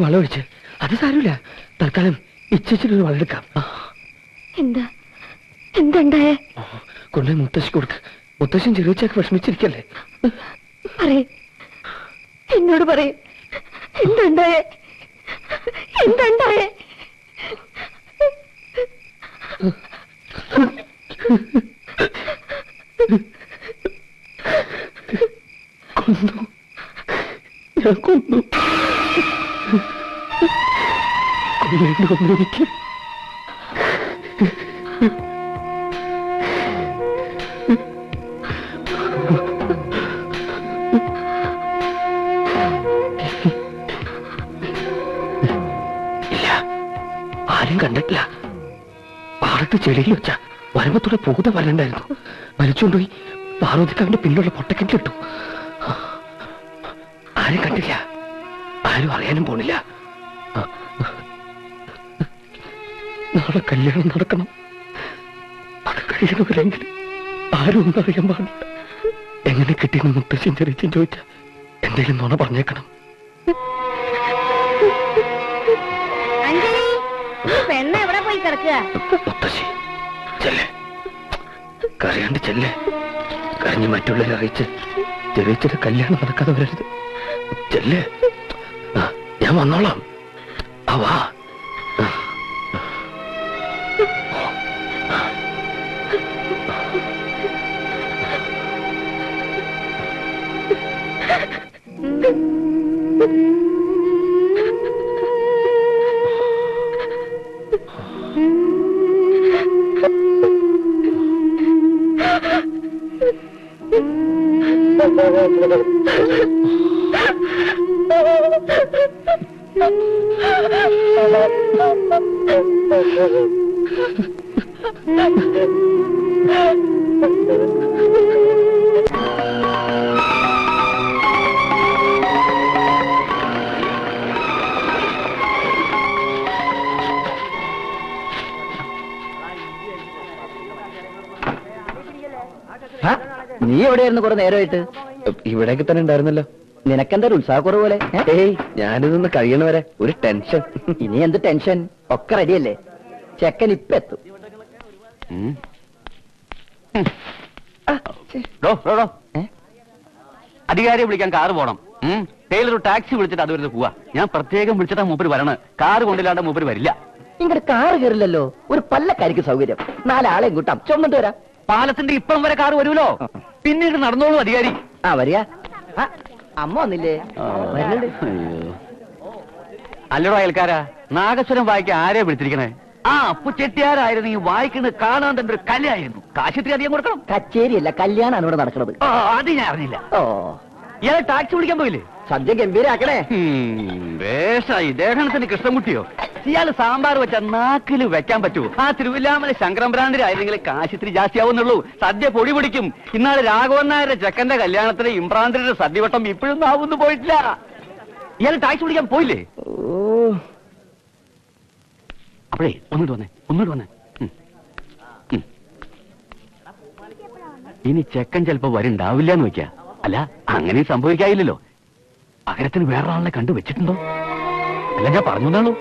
വളം ഒഴിച്ച്. അത് സാരമില്ല, തൽക്കാലം ഇച്ചൊരു വളം എടുക്കാം. എന്താ എന്താണ്ടായേ? കൊണ്ടുപോയി മുത്തശ്ശി കൊടുക്ക്. മുത്തശ്ശൻ ചെറിയച്ചൊക്കെ വിഷമിച്ചിരിക്കല്ലേ. എന്നോട് പറയേ, എന്താണ്ടായേ? എന്താണ്ടായേ? കൊന്നു, ഞാൻ കൊന്നു. കൊല്ലേണ്ടി വന്നു എനിക്ക്. ഇല്ല, ആരും കണ്ടിട്ടില്ല. പാടത്ത് ചെടിയിൽ വെച്ച വരമ്പത്തൂടെ പൂത വരണ്ടായിരുന്നു. വലിച്ചുകൊണ്ടുപോയി പാർവതിക്കാവിന്റെ പിന്നിലുള്ള പൊട്ടക്കിട്ടിട്ടു. ആരും കണ്ടില്ല, ആരും അറിയാനും പോണില്ല. നാളെ കല്യാണം നടക്കണം. അത് കഴിയണവരെങ്കിൽ ആരും ഒന്നും അറിയാൻ പാടില്ല. എങ്ങനെ കിട്ടിയെന്ന് മുത്തശ്ശൻ ചെറിയച്ചും ചോദിച്ച എന്തെങ്കിലും നുണ പറഞ്ഞേക്കണം. മുത്തശ്ശി ചെല്ലേ, കരയാണ്ട് ചെല്ലേ. കരഞ്ഞ് മറ്റുള്ളവരെ അറിയിച്ച് ചെറിയ കല്യാണം നടക്കാതെ വരരുത്. ചെല്ലേ, ഞാൻ വന്നോളാം. വാ. നീ എവിടെയായിരുന്നു കുറെ നേരമായിട്ട്? ഇവിടേക്ക് തന്നെ ഉണ്ടായിരുന്നല്ലോ. നിനക്കെന്താ ഉത്സാഹക്കുറവ് പോലെ? ഏയ്, ഞാനിതൊന്ന് കഴിയണ വരെ ഒരു ടെൻഷൻ. ഇനി എന്ത് ടെൻഷൻ? ഒക്കെ റെഡിയല്ലേ? ചെക്കൻ ഇപ്പൊ എത്തും. അധികാരിയെ വിളിക്കാൻ കാറ് പോണം. ടൈലർ ടാക്സി വിളിച്ചിട്ട് അത് വരുന്നത് പോവാ. ഞാൻ പ്രത്യേകം വിളിച്ചിട്ടാ മൂപ്പര് വരണ. കാറ് കൊണ്ടില്ലാണ്ട് മൂപ്പര് വരില്ല. ഇങ്ങോട്ട് കാറ് കയറില്ലല്ലോ. ഒരു പല്ലക്കാരിക്ക് സൗകര്യം. 4 ആളെയും കൂട്ടാം, ചുമന്നിട്ട് വരാം. പാലത്തിന്റെ ഇപ്പം വരെ കാറ് വരുമല്ലോ. പിന്നീട് നടന്നോളൂ അധികാരി. വരിക. അമ്മ വന്നില്ലേ? അല്ലടോ അയൽക്കാരാ, നാഗസ്വരം വായിക്കാൻ ആരെയാ വിളിച്ചിരിക്കണേ? ചെട്ടിയാരായിരുന്നു ഈ വായിക്കുന്നത്. കാണാൻ തന്നെ ഒരു കലയായിരുന്നു. കാശിത്തിരി അധികം കൊടുക്കണം. കച്ചേരിയല്ല, കല്യാണമാണ് ഇവിടെ നടക്കുന്നത്. അത് ഞാൻ അറിഞ്ഞില്ല. ഇയാളെ ടാക്സി വിളിക്കാൻ പോയില്ലേ? സദ്യ ഗംഭീരാക്കണേ. വേഷായി. ദേഹണത്തിന് കൃഷ്ണൻകുട്ടിയോ? ഇയാള് സാമ്പാർ വെച്ച നാക്കില് വെക്കാൻ പറ്റൂ? ആ തിരുവില്ലാമല ശങ്കരംഭ്രാന്തിരായിരുന്നെങ്കിൽ കാശിത്തിരി ജാസ്തിയാവുന്നുള്ളൂ. സദ്യ പൊടി പിടിക്കും. ഇന്നാള് രാഘവൻ നായരുടെ ചെക്കന്റെ കല്യാണത്തിന് ഇമ്രാന്തിന്റെ സദ്യവട്ടം ഇപ്പോഴും ആവുന്നു പോയിട്ടില്ല. ഇയാള് ടാക്സി വിളിക്കാൻ പോയില്ലേ? അപ്പോഴേ ഒന്നുകൂടെ വന്നേ. ഇനി ചെക്കൻ ചിലപ്പോ വരുണ്ടാവില്ല എന്ന് വെക്കാ. അല്ല, അങ്ങനെ സംഭവിക്കായില്ലല്ലോ. പകരത്തിന് വേറൊരാളെ കണ്ടു വെച്ചിട്ടുണ്ടോ? അല്ല, ഞാൻ പറഞ്ഞാളൂ.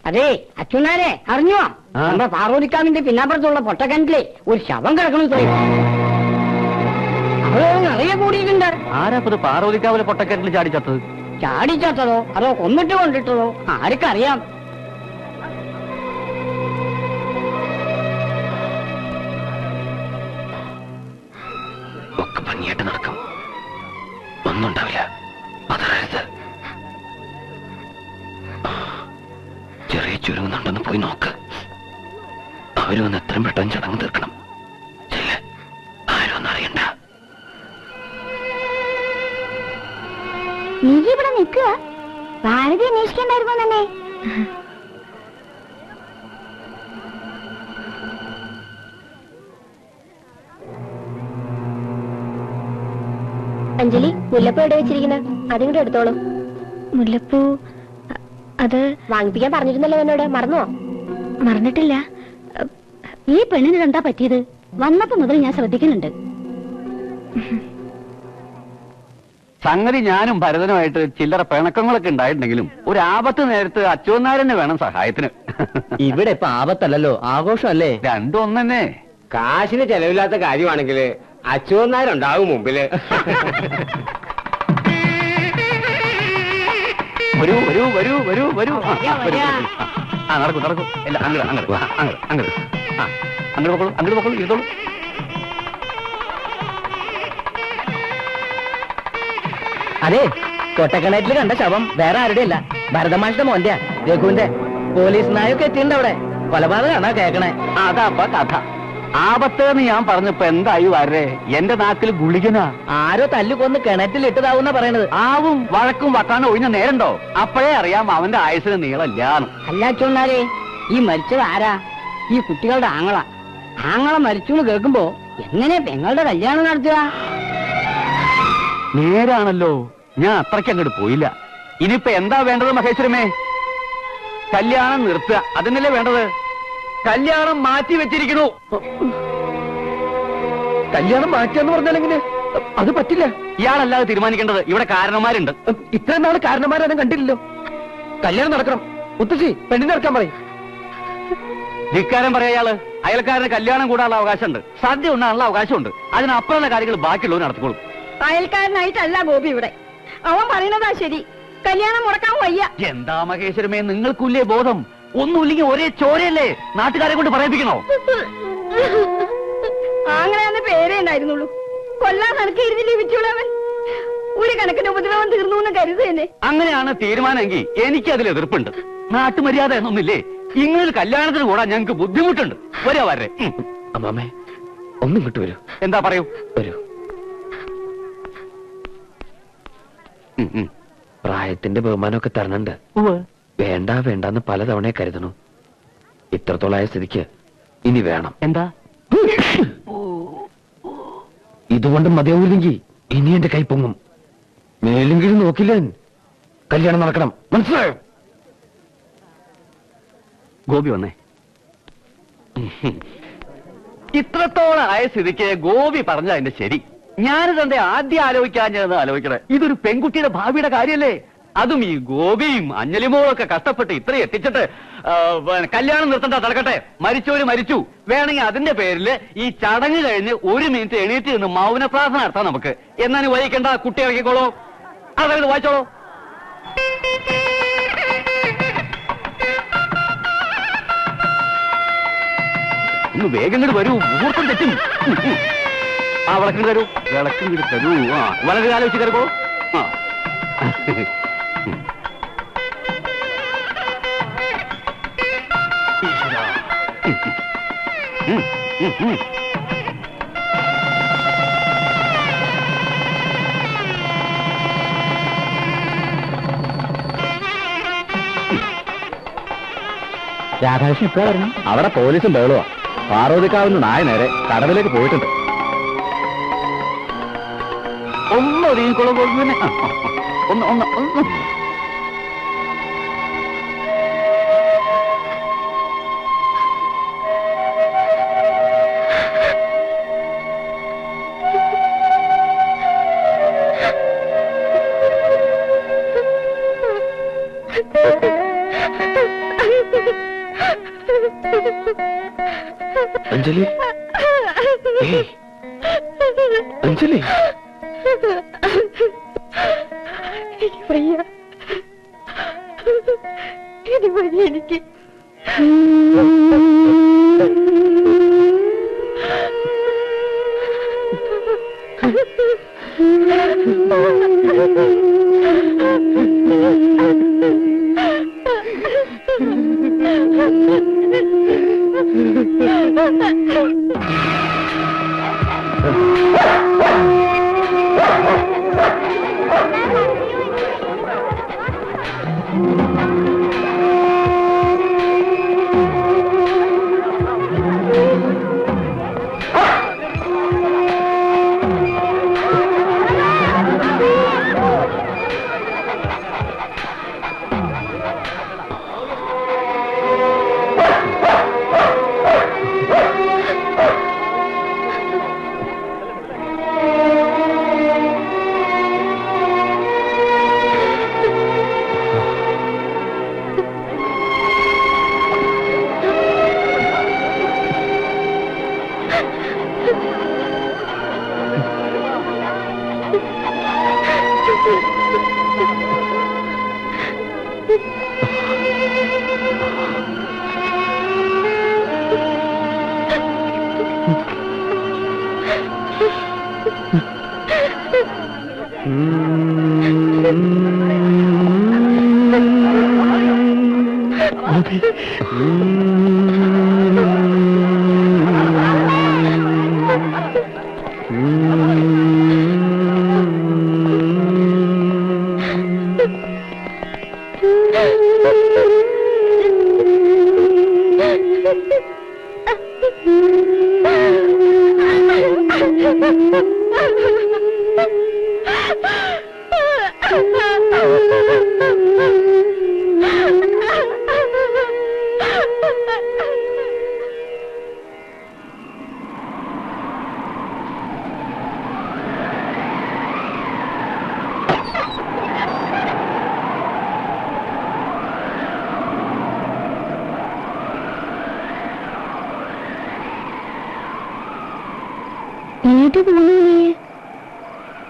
അതെ അച്ഛനാരെ അറിഞ്ഞോ? നമ്മുടെ പാർവതിക്കാവിന്റെ പിന്നാപ്പുറത്തുള്ള പൊട്ടക്കിണറ്റിലെ ഒരു ശവം കിടക്കണം. അവിടെ നിറയെ കൂടിയിട്ടുണ്ട്. ആരാപ്പത് പാർവതിക്കാവിലെ പൊട്ടക്കിണറ്റിൽ ചാടിച്ചത്തത്? ചാടിച്ചത്തതോ അതോ കൊന്നിട്ട് കൊണ്ടിട്ടതോ ആർക്കറിയാം. ഒക്കെ ഭംഗിയായിട്ട് നടക്കും. ഒന്നുണ്ടാവില്ല. അതറിയരുത്. ചെറിയ ചുരുങ്ങുന്നുണ്ടെന്ന് പോയി നോക്ക്. അവര് വന്ന് എത്രയും പെട്ടെന്ന് ചടങ്ങ് തീർക്കണം. ആരും ഒന്നും അറിയണ്ട. നീ ഇവിടെ നിൽക്കുക. ഭാരതി അന്വേഷിക്കണ്ടായിരുന്നോ തന്നെ? അഞ്ജലി, മുല്ലപ്പൂ എവിടെ വെച്ചിരിക്കുന്നത്? അതിങ്ങോട്ട് എടുത്തോളൂ. മുല്ലപ്പൂ അത് വാങ്ങിപ്പിക്കാൻ പറഞ്ഞിരുന്നല്ലോ എന്നോട്. മറന്നോ? മറന്നിട്ടില്ല. ഈ പെണ്ണിന് എന്താ പറ്റിയത്? വന്നപ്പോ മുതൽ ഞാൻ ശ്രദ്ധിക്കുന്നുണ്ട്. സംഗതി ഞാനും ഭരതനുമായിട്ട് ചില്ലറ പിണക്കങ്ങളൊക്കെ ഉണ്ടായിട്ടുണ്ടെങ്കിലും ഒരു ആപത്ത് നേരത്ത് അച്യുതനാരനെ വേണം സഹായത്തിന്. ഇവിടെ ഇപ്പൊ ആപത്തല്ലല്ലോ, ആഘോഷമല്ലേ. രണ്ടും ഒന്നെ. കാശിന് ചെലവില്ലാത്ത കാര്യമാണെങ്കിൽ അച്യുതനാരുണ്ടാവും മുമ്പില്. വരൂ വരൂ വരൂ വരൂ വരൂ. നടക്കൂ നടക്കൂ. അല്ല അങ്ങോട്ട് അങ്ങോട്ട് അങ്ങോട്ട് അങ്ങോട്ട് അങ്ങോട്ട് പൊക്കോളൂ, അങ്ങോട്ട് പൊക്കോളൂ, ഇരുത്തോളൂ. അതെ, കൊട്ടക്കണറ്റിൽ കണ്ട ശവം വേറെ ആരുടെ അല്ല, ഭരതമാഷിന്റെ മോന്റെ രഘുവിന്റെ. പോലീസ് നായൊക്കെ എത്തിയിട്ടുണ്ട് അവിടെ. കൊലപാതകമാണോ കേക്കണേ? അതാപ്പ കഥ. ആപത്തെന്ന് ഞാൻ പറഞ്ഞപ്പോ എന്തായി വരേ? എന്റെ നാക്കിൽ ഗുളികനാ. ആരോ തല്ലുകൊന്ന് കിണറ്റിലിട്ടതാവുന്ന പറയണത്. ആവും വഴക്കും വക്കാനും ഒഴിഞ്ഞ നേരണ്ടോ? അപ്പോഴേ അറിയാം അവന്റെ ആയുസിന് നീളമില്ലാന്ന്. അല്ല അച്ഛനാരെ, ഈ മരിച്ചത് ആരാ? ഈ കുട്ടികളുടെ ആങ്ങള. ആങ്ങള മരിച്ചു എന്ന് കേൾക്കുമ്പോ എങ്ങനെ പെങ്ങളുടെ കല്യാണം നടത്തുക? നേരാണല്ലോ, ഞാൻ അത്രയ്ക്ക് അങ്ങോട്ട് പോയില്ല. ഇനിയിപ്പോ എന്താ വേണ്ടത് മഹേശ്വരമേ? കല്യാണം നിർത്തുക, അതിനല്ലേ വേണ്ടത്? കല്യാണം മാറ്റി വെച്ചിരിക്കുന്നു. കല്യാണം മാറ്റിയെന്ന് പറഞ്ഞാൽ എങ്ങനെ? അത് പറ്റില്ല. ഇയാളല്ലാതെ തീരുമാനിക്കേണ്ടത്. ഇവിടെ കാരണന്മാരുണ്ട്. ഇത്രയും നാള് കാരണന്മാരും കണ്ടില്ലല്ലോ. കല്യാണം നടക്കണം. മുത്തശ്ശി പെണ്ണിനെ ഇറക്കാൻ പറയും. ധിക്കാരം പറയാ ഇയാള്. അയൽക്കാരന് കല്യാണം കൂടാനുള്ള അവകാശമുണ്ട്, സദ്യ ഉണ്ടാകാനുള്ള അവകാശമുണ്ട്. അതിനപ്പുറമുള്ള കാര്യങ്ങൾ ബാക്കിയുള്ളവർ നടത്തിക്കോളും. അയൽക്കാരനായിട്ടല്ല ഗോപി ഇവിടെ. അവൻ പറയുന്നതാ ശരി. കല്യാണം മുടക്കാൻ വയ്യ. എന്താ മഹേശ്വരമേ, നിങ്ങൾക്കുല്ലേ ബോധം? ഒന്നുമില്ലെങ്കിൽ ഒരേ ചോരയല്ലേ? നാട്ടുകാരെ കൊണ്ട് പറയിപ്പിക്കണോ? ആങ്ങളെന്ന് പേരേ ഉണ്ടായിരുന്നുള്ളൂ. കൊല്ലാൻ കണക്കിരുന്നില്ലേ വിറ്റുള്ളവൻ. ഒരു കണക്കിന് ഉപദ്രവം തീർന്നു എന്ന് കരുതേനെ. അങ്ങനെയാണ് തീരുമാനമെങ്കിൽ എനിക്ക് അതിൽ എതിർപ്പുണ്ട്. നാട്ടുമര്യാദ എന്നൊന്നില്ലേ? ഇങ്ങനെ കല്യാണത്തിന് കൂടാൻ ഞങ്ങൾക്ക് ബുദ്ധിമുട്ടുണ്ട്. വരാ വരെ. അമ്മാമേ ഒന്നും ഇങ്ങോട്ട് വരൂ. എന്താ പറയൂ. വരൂ. പ്രായത്തിന്റെ ബഹുമാനമൊക്കെ തരണുണ്ട്. വേണ്ട വേണ്ടെന്ന് പലതവണ കരുതണു. ഇത്രത്തോളായ സ്ഥിതിക്ക് ഇനി വേണം. എന്താ? ഇതുകൊണ്ട് മതിയാവൂല്ലെങ്കിൽ ഇനി എന്റെ കൈ പൊങ്ങും. മേലെങ്കിലും നോക്കില്ല. കല്യാണം നടക്കണം, മനസ്സിലായോ? ഗോപി വന്നേ. ഇത്രത്തോളം ആയ സ്ഥിതിക്ക് ഗോപി പറഞ്ഞ അതിന്റെ ശരി. ഞാനിതെന്റെ ആദ്യം ആലോചിക്കാൻ ഞാൻ ആലോചിക്കണേ. ഇതൊരു പെൺകുട്ടിയുടെ ഭാവിയുടെ കാര്യല്ലേ? അതും ഈ ഗോപിയും അഞ്ഞലിമോളൊക്കെ കഷ്ടപ്പെട്ട് ഇത്രയും എത്തിച്ചിട്ട് കല്യാണം നിർത്തണ്ട, നടക്കട്ടെ. മരിച്ചവര് മരിച്ചു. വേണമെങ്കിൽ അതിന്റെ പേരിൽ ഈ ചടങ്ങ് കഴിഞ്ഞ് 1 മിനിറ്റ് എണീറ്റ് നിന്ന് മൗന പ്രാർത്ഥന നടത്താം നമുക്ക്. എന്നാലും വഹിക്കണ്ട, കുട്ടി ഇറക്കിക്കോളൂ. അതായത് വായിച്ചോളൂ. ഒന്ന് വേഗം ഇങ്ങോട്ട് വരൂ, മുഹൂർത്തം തെറ്റും. ആ വിളക്കിന് തരൂ, വിളക്കിന് തരൂ. ആ വളരെ ആലോചിച്ച് കയറിക്കോളൂ. ആ രാധാകൃഷ്ണൻ എപ്പോഴാ പറഞ്ഞു? അവിടെ പോലീസും ബഹളുവാ. പാർവതിക്കാവുന്ന നായ നേരെ കടവിലേക്ക് പോയിട്ടുണ്ട്. ഒന്ന് ഒതുങ്ങിക്കോളൂ. ഒന്ന് ഒന്ന് ഒന്ന് അഞ്ജലി, അഞ്ജലി, എനിക്ക് വയ്യ, ഇനി വയ്യ എനിക്ക്.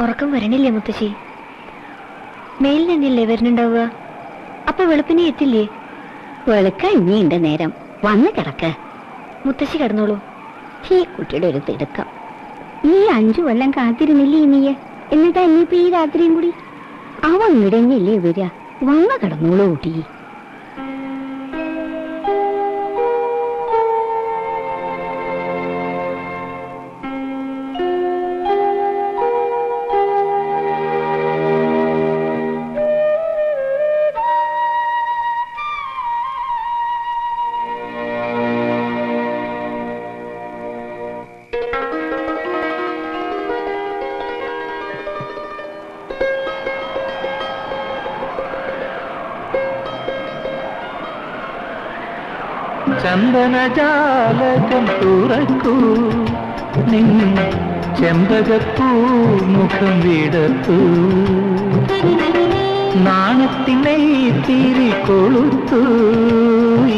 ഉറക്കം വരണില്ലേ മുത്തശ്ശി? മേലിൽ തന്നെയല്ലേ വരുന്നുണ്ടാവുക? അപ്പൊ വെളുപ്പിനെ എത്തില്ലേ? വെളുക്ക ഇനിയുണ്ട് നേരം, വന്ന് കിടക്ക. മുത്തശ്ശി കിടന്നോളൂ. ഈ കുട്ടിയുടെ ഒരു തിടുക്കം. ഈ 5 കൊല്ലം കാത്തിരുന്നില്ലേ നീയെ? എന്നിട്ടാ ഇനിയിപ്പോ ഈ രാത്രിയും കൂടി? അവൻ ഇടഞ്ഞില്ലേ വരിക? വന്ന് കിടന്നോളൂ കുട്ടി. ചന്ദനജാലകം തുറക്കൂ, നിൻ ചെമ്പകപ്പൂ മുഖം വിടത്തൂ, നാണത്തിനെ തിരി കൊളുത്തൂ,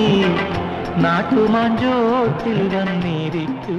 ഈ നാട്ടുമാഞ്ചോട്ടിൽ വന്നിരിക്കൂ.